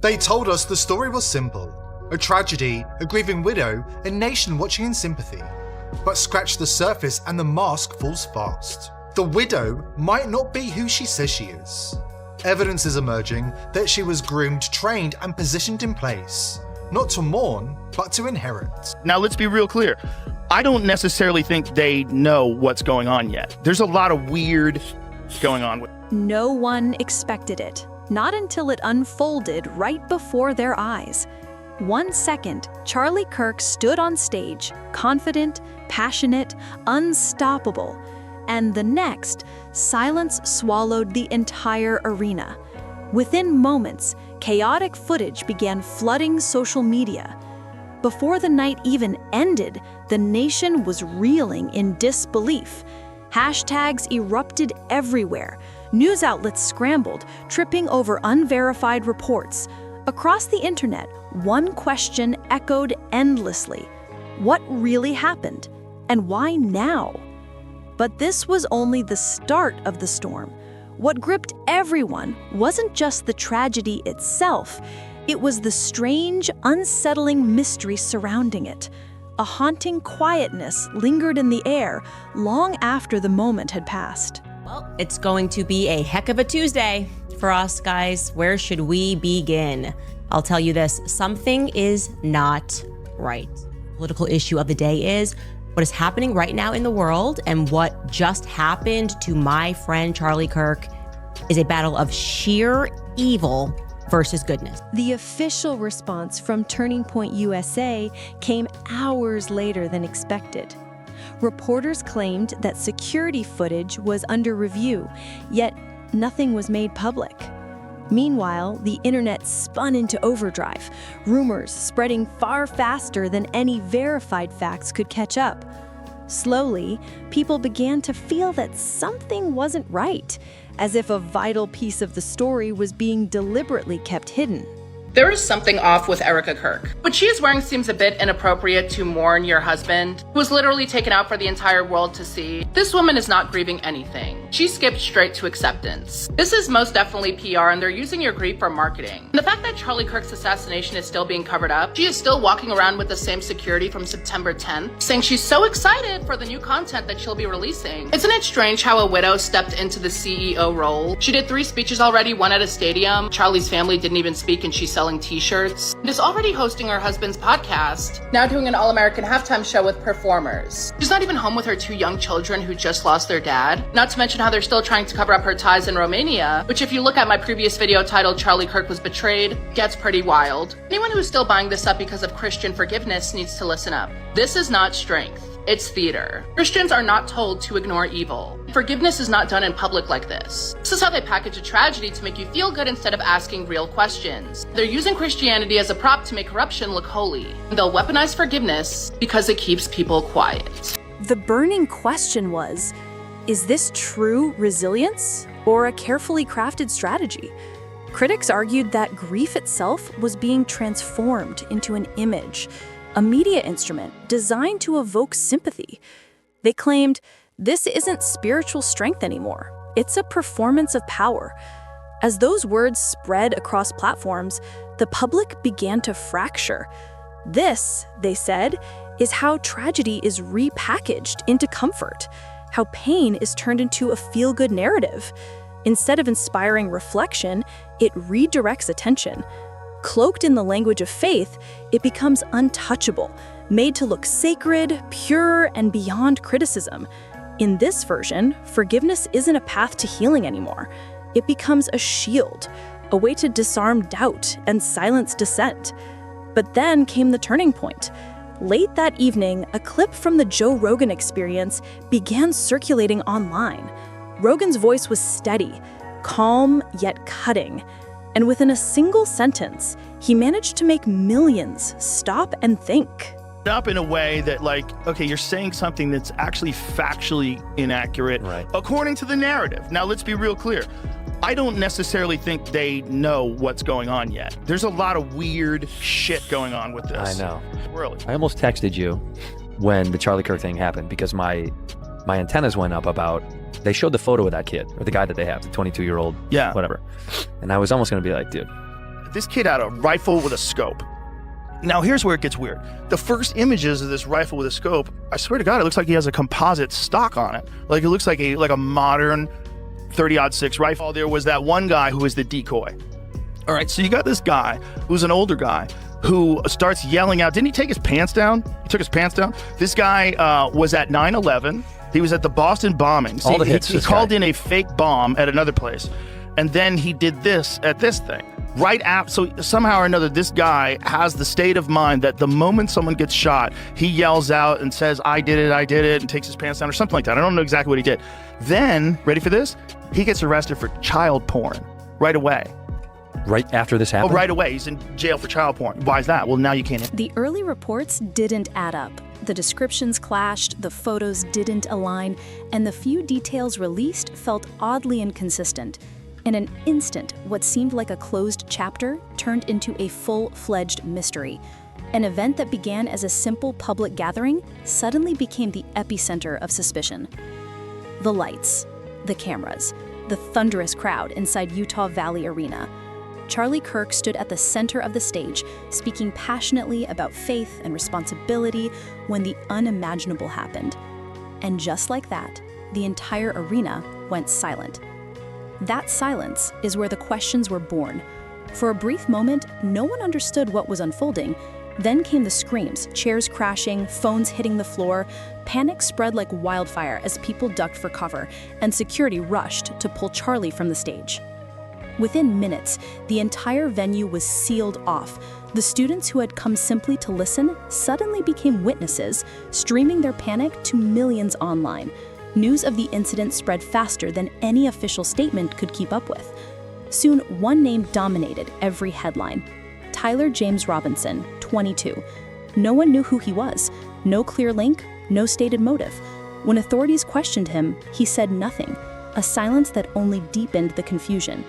They told us the story was simple. A tragedy, a grieving widow, a nation watching in sympathy. But scratch the surface and the mask falls fast. The widow might not be who she says she is. Evidence is emerging that she was groomed, trained, and positioned in place, not to mourn, but to inherit. Now let's be real clear. I don't necessarily think they know what's going on yet. There's a lot of weird going on with. No one expected it, not until it unfolded right before their eyes. 1 second, Charlie Kirk stood on stage, confident, passionate, unstoppable. And the next, silence swallowed the entire arena. Within moments, chaotic footage began flooding social media. Before the night even ended, the nation was reeling in disbelief. Hashtags erupted everywhere. News outlets scrambled, tripping over unverified reports. Across the internet, one question echoed endlessly. What really happened? And why now? But this was only the start of the storm. What gripped everyone wasn't just the tragedy itself, it was the strange, unsettling mystery surrounding it. A haunting quietness lingered in the air long after the moment had passed. Well, it's going to be a heck of a Tuesday for us, guys. Where should we begin? I'll tell you this, something is not right. Political issue of the day is what is happening right now in the world, and what just happened to my friend Charlie Kirk is a battle of sheer evil versus goodness. The official response from Turning Point USA came hours later than expected. Reporters claimed that security footage was under review, yet nothing was made public. Meanwhile, the internet spun into overdrive, rumors spreading far faster than any verified facts could catch up. Slowly, people began to feel that something wasn't right, as if a vital piece of the story was being deliberately kept hidden. There is something off with Erica Kirk. What she is wearing seems a bit inappropriate to mourn your husband, who was literally taken out for the entire world to see. This woman is not grieving anything. She skipped straight to acceptance. This is most definitely PR, and they're using your grief for marketing. And the fact that Charlie Kirk's assassination is still being covered up, she is still walking around with the same security from September 10th, saying she's so excited for the new content that she'll be releasing. Isn't it strange how a widow stepped into the CEO role? She did 3 speeches already, one at a stadium. Charlie's family didn't even speak, and she's selling t-shirts, and is already hosting her husband's podcast, now doing an all-American halftime show with performers. She's not even home with her 2 young children who just lost their dad, not to mention how they're still trying to cover up her ties in Romania, which if you look at my previous video titled Charlie Kirk was betrayed, gets pretty wild. Anyone who's still buying this up because of Christian forgiveness needs to listen up. This is not strength. It's theater. Christians are not told to ignore evil. Forgiveness is not done in public like this. This is how they package a tragedy to make you feel good instead of asking real questions. They're using Christianity as a prop to make corruption look holy. And they'll weaponize forgiveness because it keeps people quiet. The burning question was, is this true resilience or a carefully crafted strategy? Critics argued that grief itself was being transformed into an image, a media instrument designed to evoke sympathy. They claimed this isn't spiritual strength anymore. It's a performance of power. As those words spread across platforms, the public began to fracture. This, they said, is how tragedy is repackaged into comfort, how pain is turned into a feel-good narrative. Instead of inspiring reflection, it redirects attention. Cloaked in the language of faith, it becomes untouchable, made to look sacred, pure, and beyond criticism. In this version, forgiveness isn't a path to healing anymore. It becomes a shield, a way to disarm doubt and silence dissent. But then came the turning point. Late that evening, a clip from the Joe Rogan Experience began circulating online. Rogan's voice was steady, calm yet cutting. And within a single sentence, he managed to make millions stop and think. Up in a way that, like, okay, you're saying something that's actually factually inaccurate, right, according to the narrative. Now, let's be real clear. I don't necessarily think they know what's going on yet. There's a lot of weird shit going on with this. I know. Really. I almost texted you when the Charlie Kirk thing happened because my antennas went up about, they showed the photo of that kid, or the guy that they have, the 22-year-old, yeah, whatever. And I was almost going to be like, dude, This kid had a rifle with a scope. Now, here's where it gets weird. The first images of this rifle with a scope, I swear to God, it looks like he has a composite stock on it. Like, it looks like a modern 30-06 rifle. There was that one guy who was the decoy. All right, so you got this guy who's an older guy who starts yelling out. Didn't he take his pants down? He took his pants down. This guy was at 9/11. He was at the Boston bombings. All the hits. He called in a fake bomb at another place. And then he did this at this thing. Right after, so somehow or another, this guy has the state of mind that the moment someone gets shot, he yells out and says, I did it, and takes his pants down or something like that. I don't know exactly what he did. Then, ready for this? He gets arrested for child porn right away. Right after this happened? Oh, right away. He's in jail for child porn. Why is that? Well, now you can't. The early reports didn't add up. The descriptions clashed, the photos didn't align, and the few details released felt oddly inconsistent. In an instant, what seemed like a closed chapter turned into a full-fledged mystery. An event that began as a simple public gathering suddenly became the epicenter of suspicion. The lights, the cameras, the thunderous crowd inside Utah Valley Arena. Charlie Kirk stood at the center of the stage, speaking passionately about faith and responsibility when the unimaginable happened. And just like that, the entire arena went silent. That silence is where the questions were born. For a brief moment, no one understood what was unfolding. Then came the screams, chairs crashing, phones hitting the floor. Panic spread like wildfire as people ducked for cover, and security rushed to pull Charlie from the stage. Within minutes, the entire venue was sealed off. The students who had come simply to listen suddenly became witnesses, streaming their panic to millions online. News of the incident spread faster than any official statement could keep up with. Soon, one name dominated every headline. Tyler James Robinson, 22. No one knew who he was. No clear link, no stated motive. When authorities questioned him, he said nothing, a silence that only deepened the confusion.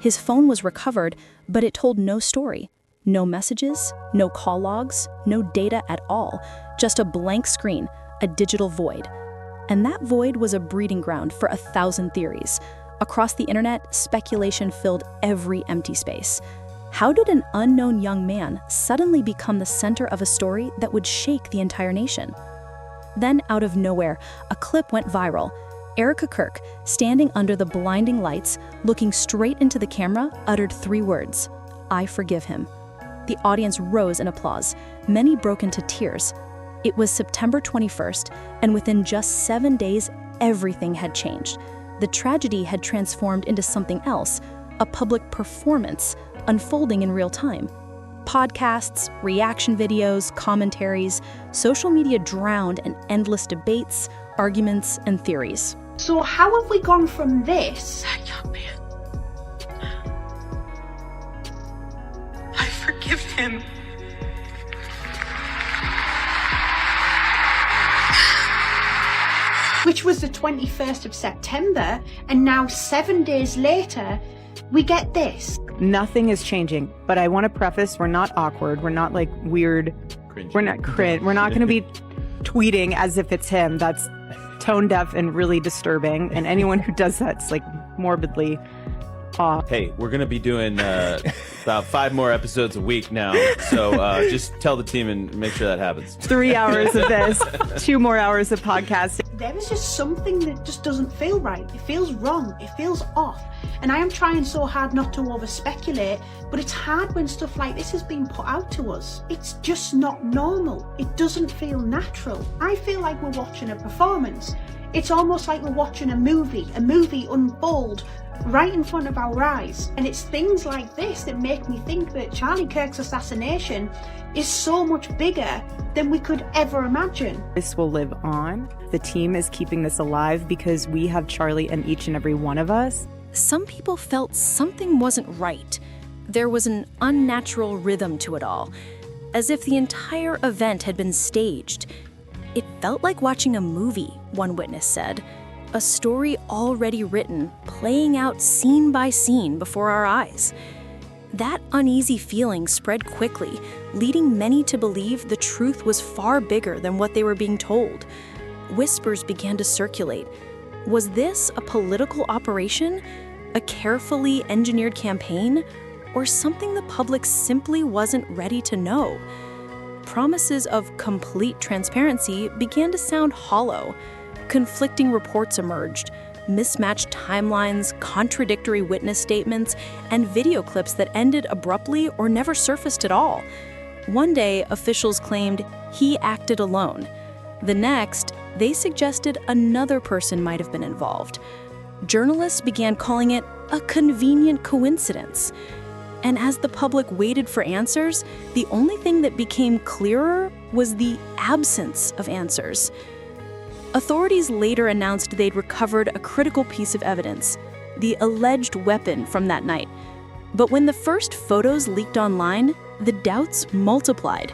His phone was recovered, but it told no story. No messages, no call logs, no data at all, just a blank screen, a digital void. And that void was a breeding ground for 1,000 theories. Across the internet, speculation filled every empty space. How did an unknown young man suddenly become the center of a story that would shake the entire nation? Then, out of nowhere, a clip went viral. Erica Kirk, standing under the blinding lights, looking straight into the camera, uttered 3 words: "I forgive him." The audience rose in applause. Many broke into tears. It was September 21st, and within just 7 days, everything had changed. The tragedy had transformed into something else, a public performance unfolding in real time. Podcasts, reaction videos, commentaries, social media drowned in endless debates, arguments, and theories. So how have we gone from this? That young man. I forgive him. Which was the 21st of September, and now 7 days later, we get this. Nothing is changing, but I want to preface, we're not awkward, we're not like weird, we're not cringe, we're not going to be tweeting as if it's him. That's tone deaf and really disturbing, and anyone who does that's like morbidly off. Hey, we're going to be doing about 5 more episodes a week now, so just tell the team and make sure that happens. 3 hours of this, 2 more hours of podcasting. There is just something that just doesn't feel right. It feels wrong. It feels off. And I am trying so hard not to over-speculate, but it's hard when stuff like this is being put out to us. It's just not normal. It doesn't feel natural. I feel like we're watching a performance. It's almost like we're watching a movie unfold right in front of our eyes. And it's things like this that make me think that Charlie Kirk's assassination is so much bigger than we could ever imagine. This will live on. The team is keeping this alive because we have Charlie in each and every one of us. Some people felt something wasn't right. There was an unnatural rhythm to it all, as if the entire event had been staged. It felt like watching a movie, one witness said. A story already written, playing out scene by scene before our eyes. That uneasy feeling spread quickly, leading many to believe the truth was far bigger than what they were being told. Whispers began to circulate. Was this a political operation? A carefully engineered campaign? or something the public simply wasn't ready to know. Promises of complete transparency began to sound hollow. Conflicting reports emerged, mismatched timelines, contradictory witness statements, and video clips that ended abruptly or never surfaced at all. One day, officials claimed he acted alone. The next, they suggested another person might have been involved. Journalists began calling it a convenient coincidence. And as the public waited for answers, the only thing that became clearer was the absence of answers. Authorities later announced they'd recovered a critical piece of evidence, the alleged weapon from that night. But when the first photos leaked online, the doubts multiplied.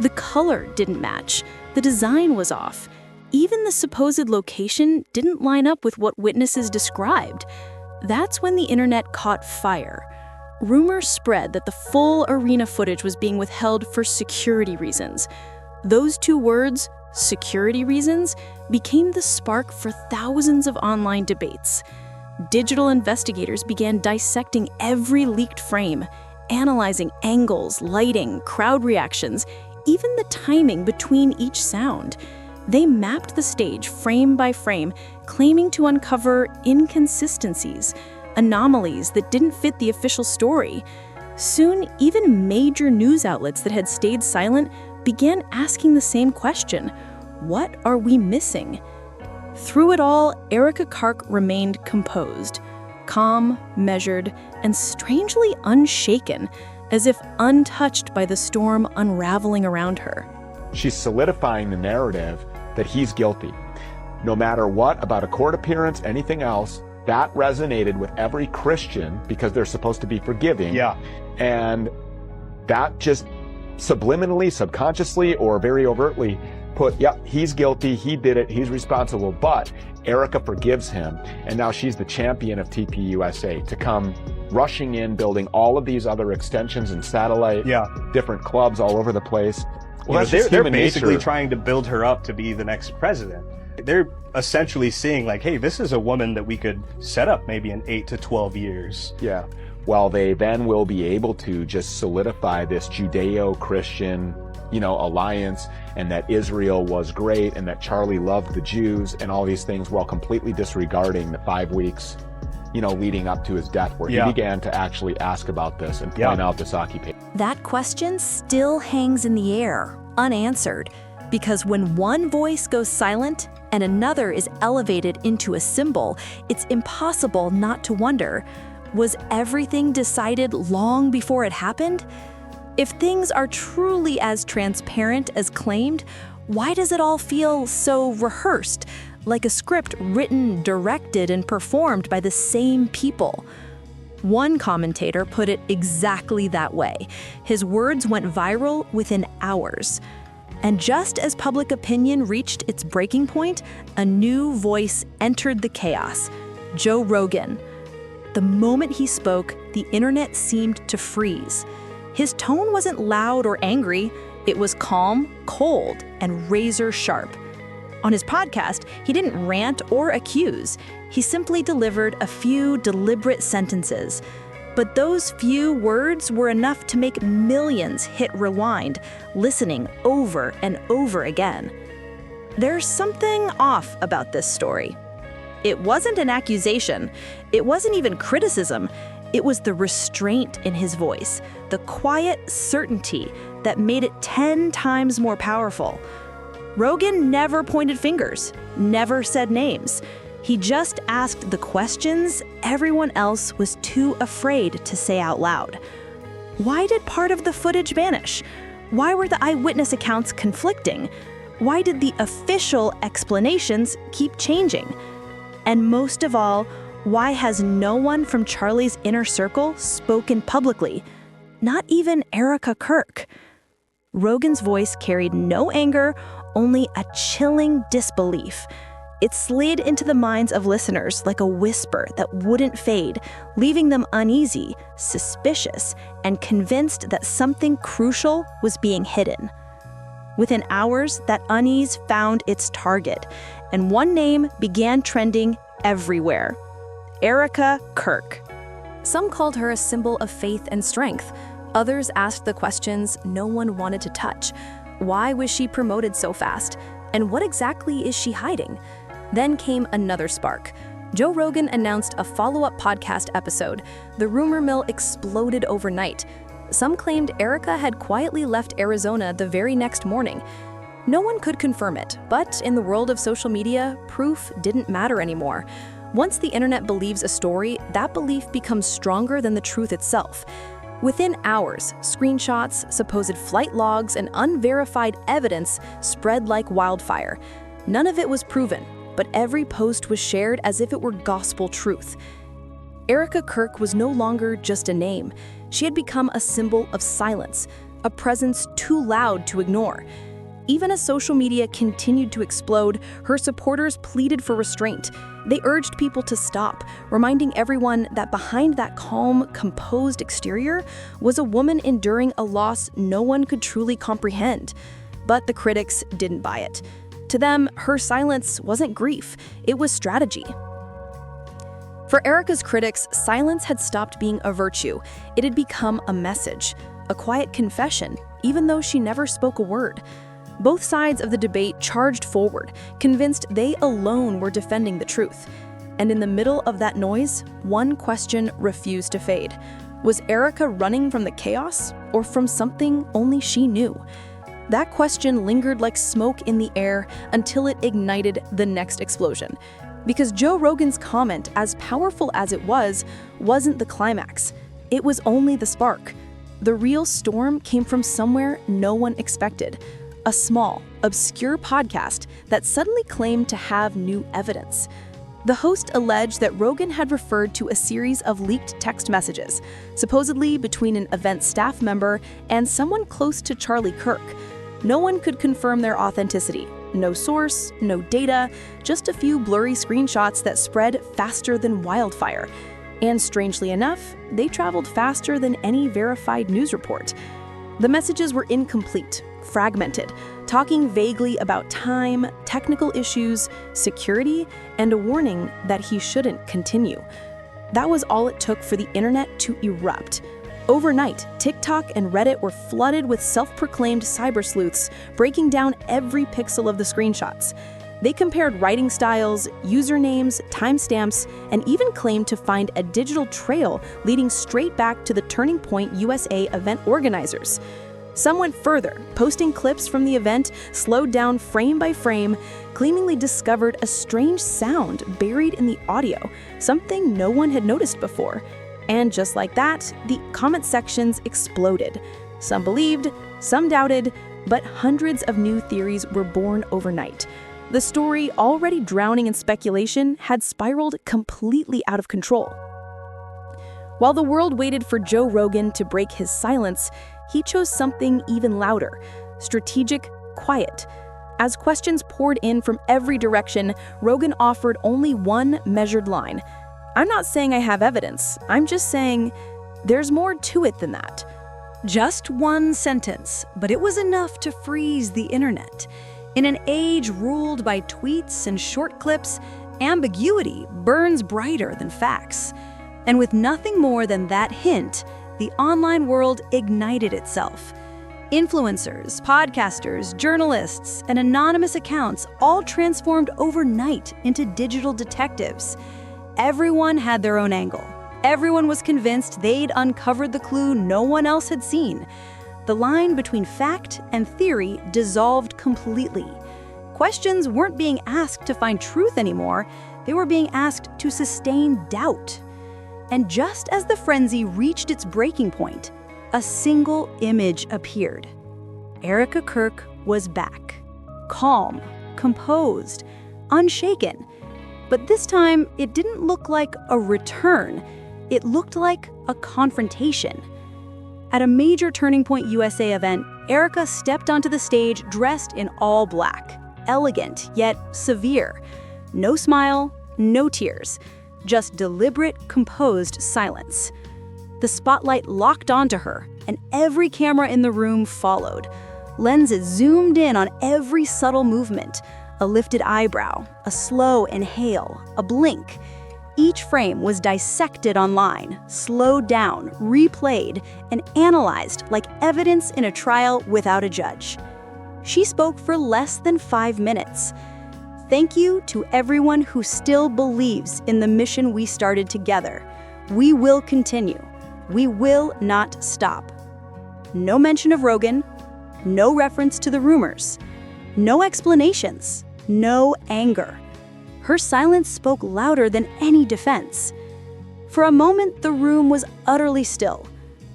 The color didn't match, the design was off. Even the supposed location didn't line up with what witnesses described. That's when the internet caught fire. Rumors spread that the full arena footage was being withheld for security reasons. Those two words, security reasons, became the spark for thousands of online debates. Digital investigators began dissecting every leaked frame, analyzing angles, lighting, crowd reactions, even the timing between each sound. They mapped the stage frame by frame, claiming to uncover inconsistencies, anomalies that didn't fit the official story. Soon, even major news outlets that had stayed silent began asking the same question: what are we missing? Through it all, Erica Kirk remained composed, calm, measured, and strangely unshaken, as if untouched by the storm unraveling around her. She's solidifying the narrative that he's guilty. No matter what about a court appearance, anything else, that resonated with every Christian because they're supposed to be forgiving. Yeah. And that just subliminally, subconsciously, or very overtly put, yep, he's guilty, he did it, he's responsible, but Erica forgives him. And now she's the champion of TPUSA to come rushing in, building all of these other extensions and satellite, different clubs all over the place. Well, they're basically trying to build her up to be the next president. They're essentially seeing like, hey, this is a woman that we could set up maybe in 8 to 12 years. Yeah. Well, they then will be able to just solidify this Judeo-Christian, alliance, and that Israel was great and that Charlie loved the Jews and all these things, while completely disregarding the 5 weeks, leading up to his death, where he began to actually ask about this and point out this occupation. That question still hangs in the air, unanswered, because when one voice goes silent and another is elevated into a symbol, it's impossible not to wonder, was everything decided long before it happened? If things are truly as transparent as claimed, why does it all feel so rehearsed, like a script written, directed, and performed by the same people? One commentator put it exactly that way. His words went viral within hours. And just as public opinion reached its breaking point, a new voice entered the chaos: Joe Rogan. The moment he spoke, the internet seemed to freeze. His tone wasn't loud or angry. It was calm, cold, and razor sharp. On his podcast, he didn't rant or accuse. He simply delivered a few deliberate sentences. But those few words were enough to make millions hit rewind, listening over and over again. There's something off about this story. It wasn't an accusation. It wasn't even criticism. It was the restraint in his voice, the quiet certainty that made it 10 times more powerful. Rogan never pointed fingers, never said names. He just asked the questions everyone else was too afraid to say out loud. Why did part of the footage vanish? Why were the eyewitness accounts conflicting? Why did the official explanations keep changing? And most of all, why has no one from Charlie's inner circle spoken publicly? Not even Erica Kirk. Rogan's voice carried no anger, only a chilling disbelief. It slid into the minds of listeners like a whisper that wouldn't fade, leaving them uneasy, suspicious, and convinced that something crucial was being hidden. Within hours, that unease found its target, and one name began trending everywhere: Erica Kirk. Some called her a symbol of faith and strength. Others asked the questions no one wanted to touch. Why was she promoted so fast? And what exactly is she hiding? Then came another spark. Joe Rogan announced a follow-up podcast episode. The rumor mill exploded overnight. Some claimed Erica had quietly left Arizona the very next morning. No one could confirm it, but in the world of social media, proof didn't matter anymore. Once the internet believes a story, that belief becomes stronger than the truth itself. Within hours, screenshots, supposed flight logs, and unverified evidence spread like wildfire. None of it was proven, but every post was shared as if it were gospel truth. Erica Kirk was no longer just a name. She had become a symbol of silence, a presence too loud to ignore. Even as social media continued to explode, her supporters pleaded for restraint. They urged people to stop, reminding everyone that behind that calm, composed exterior was a woman enduring a loss no one could truly comprehend. But the critics didn't buy it. To them, her silence wasn't grief, it was strategy. For Erica's critics, silence had stopped being a virtue. It had become a message, a quiet confession, even though she never spoke a word. Both sides of the debate charged forward, convinced they alone were defending the truth. And in the middle of that noise, one question refused to fade. Was Erica running from the chaos or from something only she knew? That question lingered like smoke in the air until it ignited the next explosion. Because Joe Rogan's comment, as powerful as it was, wasn't the climax. It was only the spark. The real storm came from somewhere no one expected. A small, obscure podcast that suddenly claimed to have new evidence. The host alleged that Rogan had referred to a series of leaked text messages, supposedly between an event staff member and someone close to Charlie Kirk. No one could confirm their authenticity. No source, no data, just a few blurry screenshots that spread faster than wildfire. And strangely enough, they traveled faster than any verified news report. The messages were incomplete, fragmented, talking vaguely about time, technical issues, security, and a warning that he shouldn't continue. That was all it took for the internet to erupt. Overnight, TikTok and Reddit were flooded with self-proclaimed cyber sleuths, breaking down every pixel of the screenshots. They compared writing styles, usernames, timestamps, and even claimed to find a digital trail leading straight back to the Turning Point USA event organizers. Some went further, posting clips from the event, slowed down frame by frame, gleamingly discovered a strange sound buried in the audio, something no one had noticed before. And just like that, the comment sections exploded. Some believed, some doubted, but hundreds of new theories were born overnight. The story, already drowning in speculation, had spiraled completely out of control. While the world waited for Joe Rogan to break his silence, he chose something even louder: strategic quiet. As questions poured in from every direction, Rogan offered only one measured line. "I'm not saying I have evidence. I'm just saying there's more to it than that." Just one sentence, but it was enough to freeze the internet. In an age ruled by tweets and short clips, ambiguity burns brighter than facts. And with nothing more than that hint, the online world ignited itself. Influencers, podcasters, journalists, and anonymous accounts all transformed overnight into digital detectives. Everyone had their own angle. Everyone was convinced they'd uncovered the clue no one else had seen. The line between fact and theory dissolved completely. Questions weren't being asked to find truth anymore. They were being asked to sustain doubt. And just as the frenzy reached its breaking point, a single image appeared. Erica Kirk was back. Calm, composed, unshaken. But this time, it didn't look like a return. It looked like a confrontation. At a major Turning Point USA event, Erica stepped onto the stage dressed in all black, elegant yet severe. No smile, no tears, just deliberate, composed silence. The spotlight locked onto her, and every camera in the room followed. Lenses zoomed in on every subtle movement, a lifted eyebrow, a slow inhale, a blink. Each frame was dissected online, slowed down, replayed, and analyzed like evidence in a trial without a judge. She spoke for less than 5 minutes. Thank you to everyone who still believes in the mission we started together. We will continue. We will not stop. No mention of Rogan, no reference to the rumors, no explanations, no anger. Her silence spoke louder than any defense. For a moment, the room was utterly still.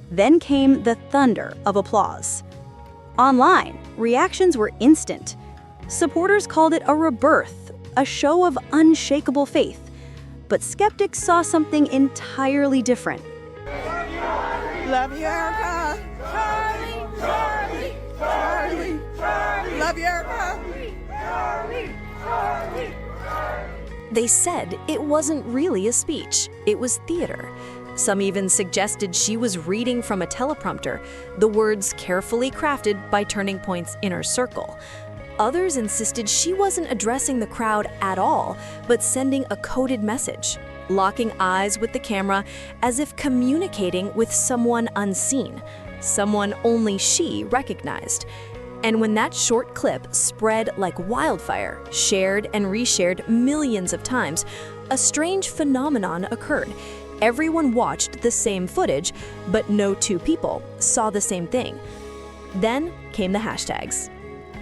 Then came the thunder of applause. Online, reactions were instant. Supporters called it a rebirth, a show of unshakable faith. But skeptics saw something entirely different. Love you, Erica. Charlie, Charlie, Charlie, Charlie. Love you, Erica. Charlie, Charlie. They said it wasn't really a speech, it was theater. Some even suggested she was reading from a teleprompter, the words carefully crafted by Turning Point's inner circle. Others insisted she wasn't addressing the crowd at all, but sending a coded message, locking eyes with the camera as if communicating with someone unseen, someone only she recognized. And when that short clip spread like wildfire, shared and reshared millions of times, a strange phenomenon occurred. Everyone watched the same footage, but no two people saw the same thing. Then came the hashtags.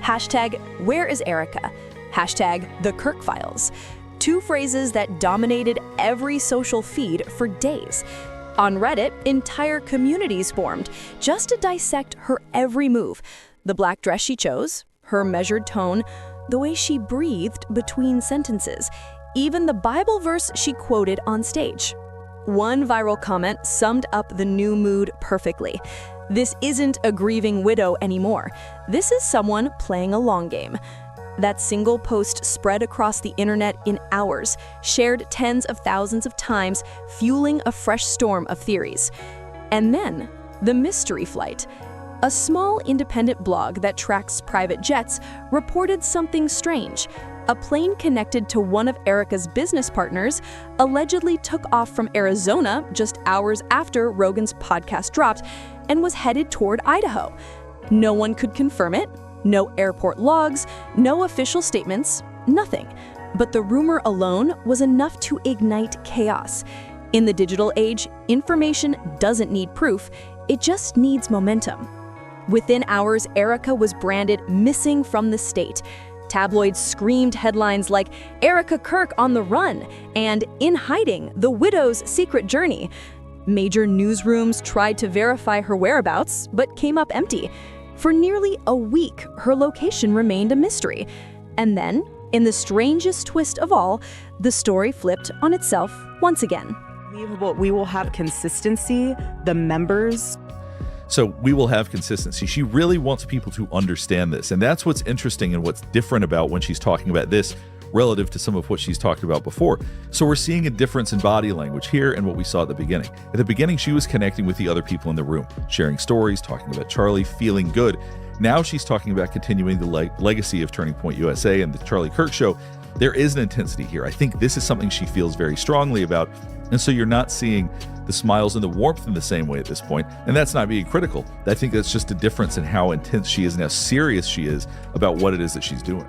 Hashtag, where is Erica? Hashtag, the Kirk Files. Two phrases that dominated every social feed for days. On Reddit, entire communities formed just to dissect her every move. The black dress she chose, her measured tone, the way she breathed between sentences, even the Bible verse she quoted on stage. One viral comment summed up the new mood perfectly. This isn't a grieving widow anymore. This is someone playing a long game. That single post spread across the internet in hours, shared tens of thousands of times, fueling a fresh storm of theories. And then, the mystery flight. A small independent blog that tracks private jets reported something strange. A plane connected to one of Erica's business partners allegedly took off from Arizona just hours after Rogan's podcast dropped and was headed toward Idaho. No one could confirm it, no airport logs, no official statements, nothing. But the rumor alone was enough to ignite chaos. In the digital age, information doesn't need proof, it just needs momentum. Within hours, Erica was branded missing from the state. Tabloids screamed headlines like "Erica Kirk on the run" and "In hiding, the widow's secret journey." Major newsrooms tried to verify her whereabouts, but came up empty. For nearly a week, her location remained a mystery. And then, in the strangest twist of all, the story flipped on itself once again. We will have consistency. The members. So we will have consistency. She really wants people to understand this. And that's what's interesting and what's different about when she's talking about this relative to some of what she's talked about before. So we're seeing a difference in body language here and what we saw at the beginning. At the beginning, she was connecting with the other people in the room, sharing stories, talking about Charlie, feeling good. Now she's talking about continuing the legacy of Turning Point USA and the Charlie Kirk Show. There is an intensity here. I think this is something she feels very strongly about. And so you're not seeing the smiles and the warmth in the same way at this point. And that's not being critical. I think that's just a difference in how intense she is and how serious she is about what it is that she's doing.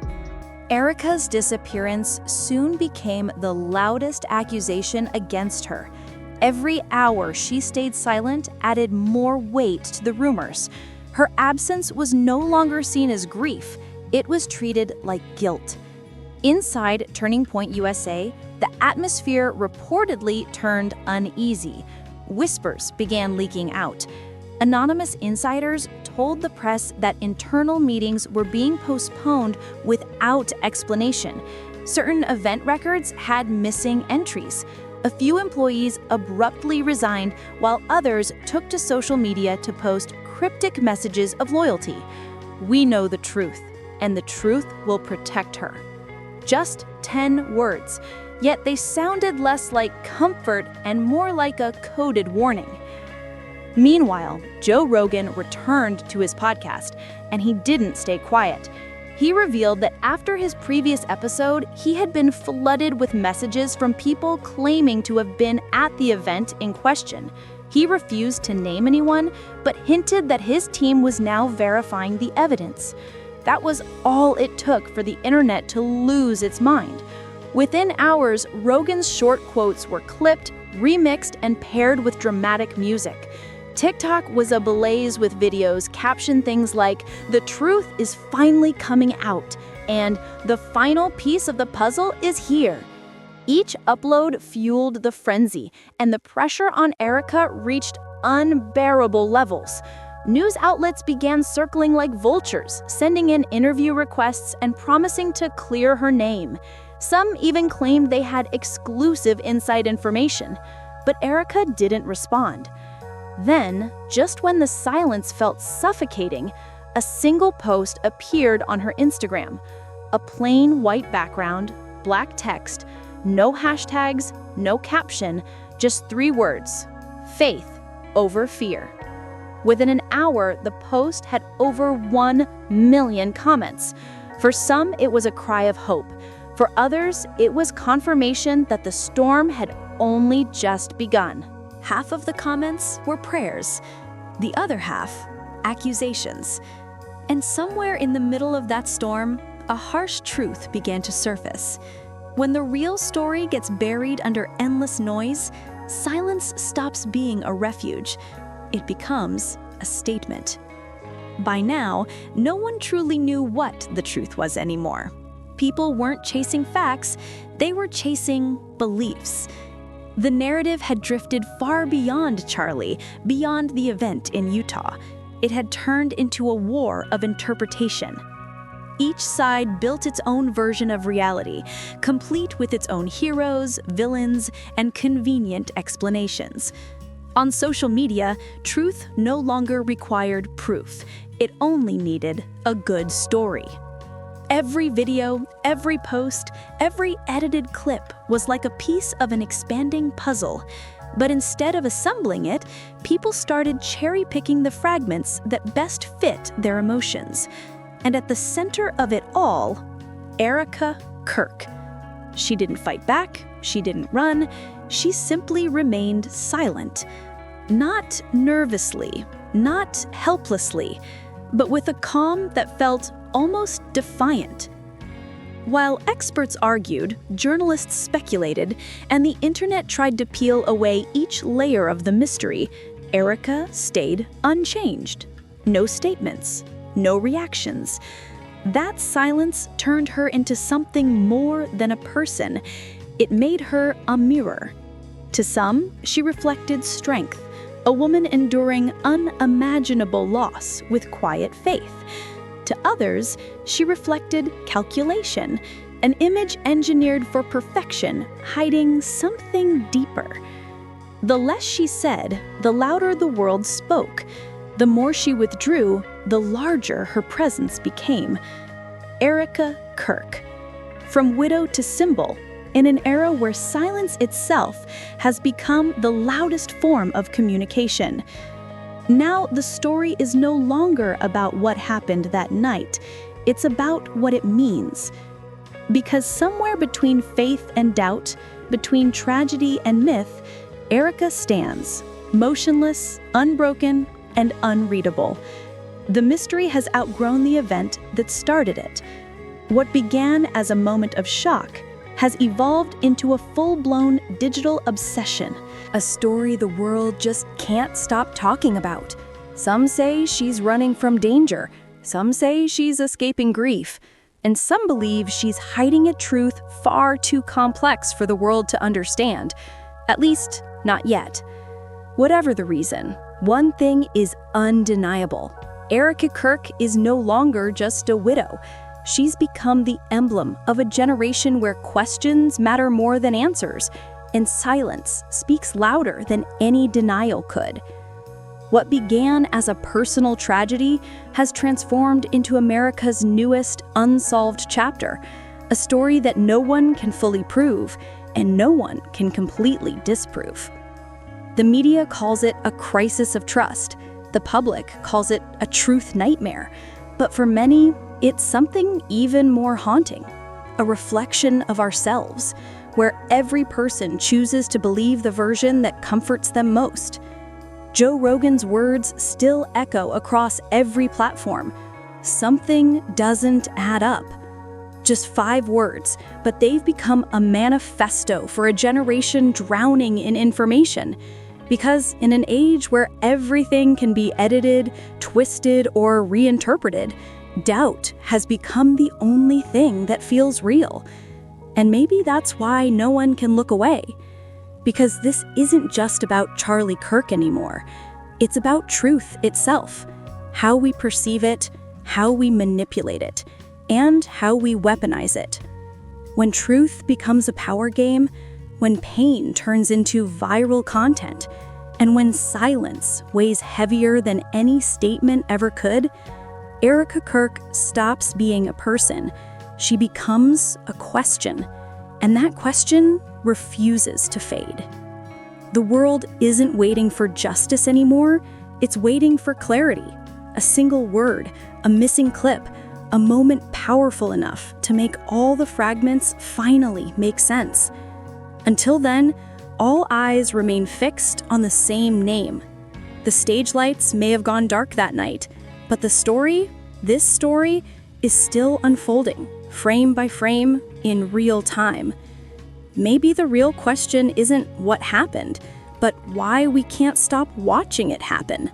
Erica's disappearance soon became the loudest accusation against her. Every hour she stayed silent added more weight to the rumors. Her absence was no longer seen as grief. It was treated like guilt. Inside Turning Point USA, the atmosphere reportedly turned uneasy. Whispers began leaking out. Anonymous insiders told the press that internal meetings were being postponed without explanation. Certain event records had missing entries. A few employees abruptly resigned, while others took to social media to post cryptic messages of loyalty. We know the truth, and the truth will protect her. Just 10 words, yet they sounded less like comfort and more like a coded warning. Meanwhile, Joe Rogan returned to his podcast, and he didn't stay quiet. He revealed that after his previous episode, he had been flooded with messages from people claiming to have been at the event in question. He refused to name anyone, but hinted that his team was now verifying the evidence. That was all it took for the internet to lose its mind. Within hours, Rogan's short quotes were clipped, remixed, and paired with dramatic music. TikTok was ablaze with videos captioned things like, "The truth is finally coming out," and "The final piece of the puzzle is here." Each upload fueled the frenzy, and the pressure on Erica reached unbearable levels. News outlets began circling like vultures, sending in interview requests and promising to clear her name. Some even claimed they had exclusive inside information, but Erica didn't respond. Then, just when the silence felt suffocating, a single post appeared on her Instagram. A plain white background, black text, no hashtags, no caption, just 3 words: faith over fear. Within an hour, the post had over 1 million comments. For some, it was a cry of hope. For others, it was confirmation that the storm had only just begun. Half of the comments were prayers, the other half, accusations. And somewhere in the middle of that storm, a harsh truth began to surface. When the real story gets buried under endless noise, silence stops being a refuge. It becomes a statement. By now, no one truly knew what the truth was anymore. People weren't chasing facts, they were chasing beliefs. The narrative had drifted far beyond Charlie, beyond the event in Utah. It had turned into a war of interpretation. Each side built its own version of reality, complete with its own heroes, villains, and convenient explanations. On social media, truth no longer required proof. It only needed a good story. Every video, every post, every edited clip was like a piece of an expanding puzzle. But instead of assembling it, people started cherry-picking the fragments that best fit their emotions. And at the center of it all, Erica Kirk. She didn't fight back, she didn't run, she simply remained silent. Not nervously, not helplessly, but with a calm that felt almost defiant. While experts argued, journalists speculated, and the internet tried to peel away each layer of the mystery, Erica stayed unchanged. No statements, no reactions. That silence turned her into something more than a person. It made her a mirror. To some, she reflected strength, a woman enduring unimaginable loss with quiet faith. To others, she reflected calculation, an image engineered for perfection, hiding something deeper. The less she said, the louder the world spoke. The more she withdrew, the larger her presence became. Erica Kirk. From widow to symbol, in an era where silence itself has become the loudest form of communication. Now the story is no longer about what happened that night. It's about what it means. Because somewhere between faith and doubt, between tragedy and myth, Erica stands, motionless, unbroken, and unreadable. The mystery has outgrown the event that started it. What began as a moment of shock has evolved into a full-blown digital obsession. A story the world just can't stop talking about. Some say she's running from danger. Some say she's escaping grief. And some believe she's hiding a truth far too complex for the world to understand. At least, not yet. Whatever the reason, one thing is undeniable. Erica Kirk is no longer just a widow. She's become the emblem of a generation where questions matter more than answers, and silence speaks louder than any denial could. What began as a personal tragedy has transformed into America's newest unsolved chapter, a story that no one can fully prove and no one can completely disprove. The media calls it a crisis of trust. The public calls it a truth nightmare. But for many, it's something even more haunting, a reflection of ourselves, where every person chooses to believe the version that comforts them most. Joe Rogan's words still echo across every platform. Something doesn't add up. Just 5 words, but they've become a manifesto for a generation drowning in information. Because in an age where everything can be edited, twisted, or reinterpreted, doubt has become the only thing that feels real. And maybe that's why no one can look away. Because this isn't just about Charlie Kirk anymore. It's about truth itself, how we perceive it, how we manipulate it, and how we weaponize it. When truth becomes a power game, when pain turns into viral content, and when silence weighs heavier than any statement ever could, Erica Kirk stops being a person. She becomes a question, and that question refuses to fade. The world isn't waiting for justice anymore, it's waiting for clarity. A single word, a missing clip, a moment powerful enough to make all the fragments finally make sense. Until then, all eyes remain fixed on the same name. The stage lights may have gone dark that night, but the story, this story, is still unfolding, frame by frame, in real time. Maybe the real question isn't what happened, but why we can't stop watching it happen.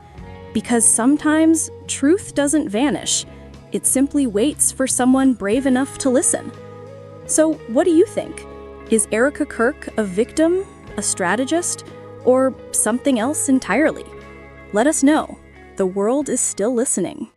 Because sometimes truth doesn't vanish. It simply waits for someone brave enough to listen. So what do you think? Is Erica Kirk a victim, a strategist, or something else entirely? Let us know. The world is still listening.